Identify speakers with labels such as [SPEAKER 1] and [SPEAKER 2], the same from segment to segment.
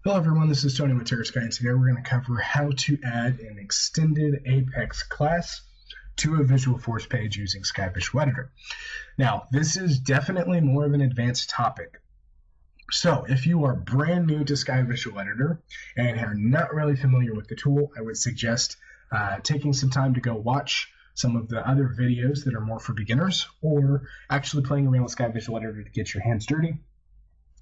[SPEAKER 1] Hello everyone, this is Tony with Sky, and today we're going to cover how to add an extended Apex class to a Visualforce page using SkyVisualEditor. Now, this is definitely more of an advanced topic. So, if you are brand new to SkyVisualEditor and are not really familiar with the tool, I would suggest taking some time to go watch some of the other videos that are more for beginners, or actually playing around with SkyVisualEditor to get your hands dirty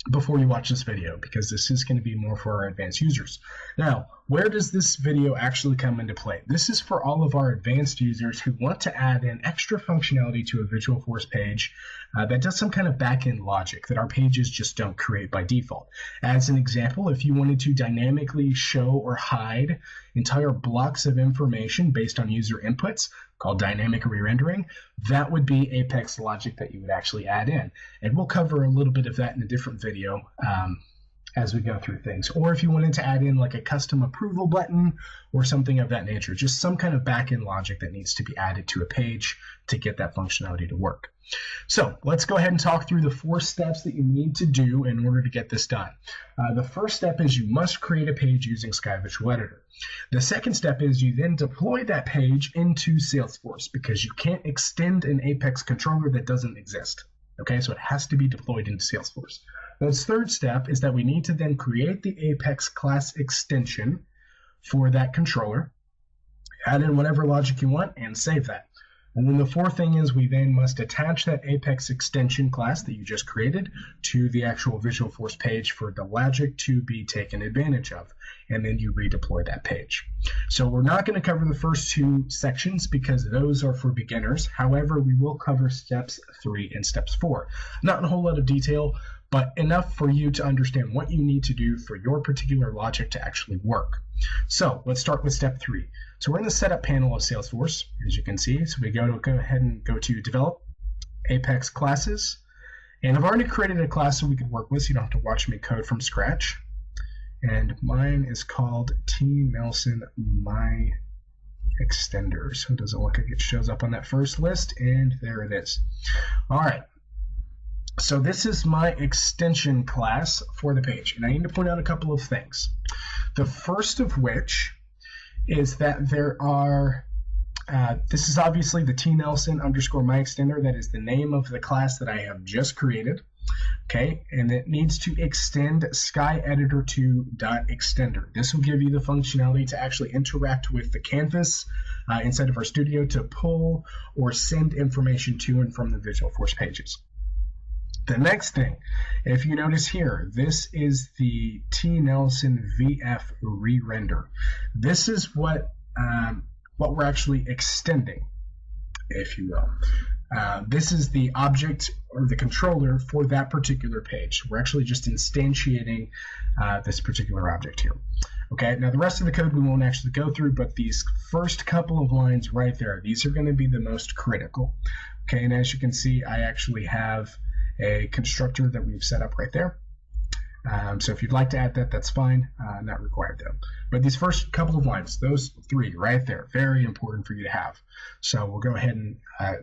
[SPEAKER 1] before you watch this video, because this is going to be more for our advanced users. Now, where does this video actually come into play? This is for all of our advanced users who want to add an extra functionality to a Visualforce page that does some kind of back-end logic that our pages just don't create by default. As an example, if you wanted to dynamically show or hide entire blocks of information based on user inputs, called dynamic re-rendering, that would be Apex logic that you would actually add in. And we'll cover a little bit of that in a different video as we go through things. Or if you wanted to add in like a custom approval button or something of that nature, just some kind of back-end logic that needs to be added to a page to get that functionality to work. So let's go ahead and talk through the 4 steps that you need to do in order to get this done. The first step is you must create a page using SkyVisualEditor. The second step is you then deploy that page into Salesforce, because you can't extend an Apex controller that doesn't exist. Okay, so it has to be deployed into Salesforce. The third step is that we need to then create the Apex class extension for that controller, add in whatever logic you want, and save that. And then the fourth thing is we then must attach that Apex extension class that you just created to the actual Visualforce page for the logic to be taken advantage of. And then you redeploy that page. So we're not going to cover the first 2 sections because those are for beginners. However, we will cover steps 3 and steps 4. Not in a whole lot of detail, but enough for you to understand what you need to do for your particular logic to actually work. So let's start with step 3. So we're in the setup panel of Salesforce, as you can see. So we go ahead and go to develop Apex classes. And I've already created a class so we can work with, so you don't have to watch me code from scratch. And mine is called T Nelson My Extender. So it doesn't look like it shows up on that first list, and there it is. All right. So this is my extension class for the page, and I need to point out a couple of things. The first of which is that there are, this is obviously the TNelson_myExtender. That is the name of the class that I have just created. Okay, and it needs to extend SkyEditor2.extender. This will give you the functionality to actually interact with the canvas inside of our studio to pull or send information to and from the Visualforce pages. The next thing, if you notice here, this is the TNelson VF re-render. This is what we're actually extending, if you will. This is the object or the controller for that particular page. We're actually just instantiating this particular object here. Okay, now the rest of the code we won't actually go through, but these first couple of lines right there, these are going to be the most critical. Okay, and as you can see, I actually have a constructor that we've set up right there. So if you'd like to add that, that's fine. Not required though. But these first couple of lines, those 3 right there, very important for you to have. So we'll go ahead and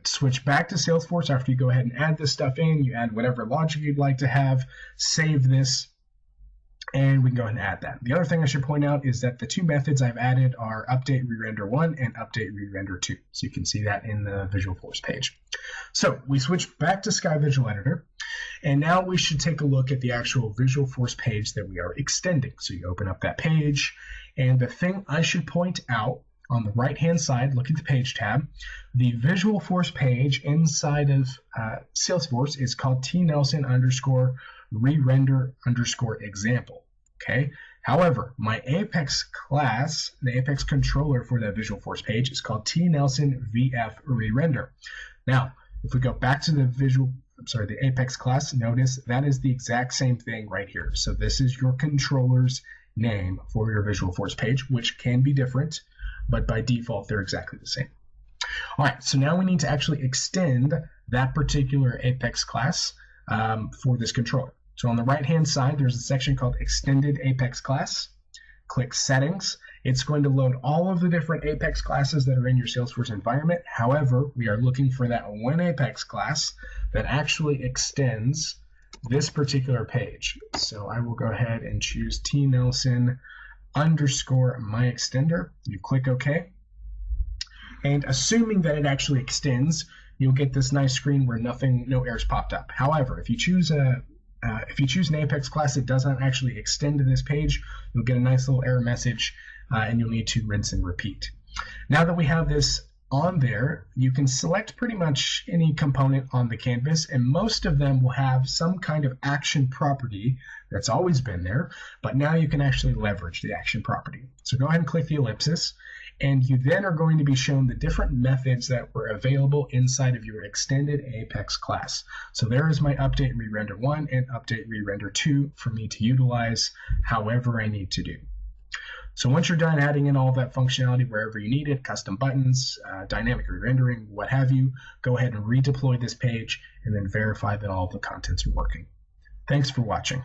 [SPEAKER 1] switch back to Salesforce. After you go ahead and add this stuff in, you add whatever logic you'd like to have, save this, and we can go ahead and add that. The other thing I should point out is that the 2 methods I've added are update re-render 1 and update re-render 2. So you can see that in the Visualforce page. So we switch back to SkyVisualEditor, and now we should take a look at the actual Visualforce page that we are extending. So you open up that page, and the thing I should point out on the right-hand side, look at the page tab. The Visualforce page inside of Salesforce is called TNelson_re-render_example. Okay. However, my Apex class, the Apex controller for that Visualforce page, is called TNelson VF re-render. Now, if we go back to the Apex class, notice that is the exact same thing right here. So this is your controller's name for your Visualforce page, which can be different, but by default, they're exactly the same. All right, so now we need to actually extend that particular Apex class for this controller. So on the right-hand side, there's a section called Extended Apex Class. Click Settings. It's going to load all of the different Apex classes that are in your Salesforce environment. However, we are looking for that one Apex class that actually extends this particular page. So I will go ahead and choose tNelson_myExtender. You click OK. And assuming that it actually extends, you'll get this nice screen where no errors popped up. However, if you choose an Apex class that doesn't actually extend to this page, you'll get a nice little error message, and you'll need to rinse and repeat. Now that we have this on there, you can select pretty much any component on the canvas, and most of them will have some kind of action property that's always been there, but now you can actually leverage the action property. So go ahead and click the ellipsis, and you then are going to be shown the different methods that were available inside of your extended Apex class. So there is my update re-render 1 and update re-render 2 for me to utilize however I need to do. So once you're done adding in all of that functionality wherever you need it, custom buttons, dynamic re-rendering, what have you, go ahead and redeploy this page and then verify that all of the contents are working. Thanks for watching.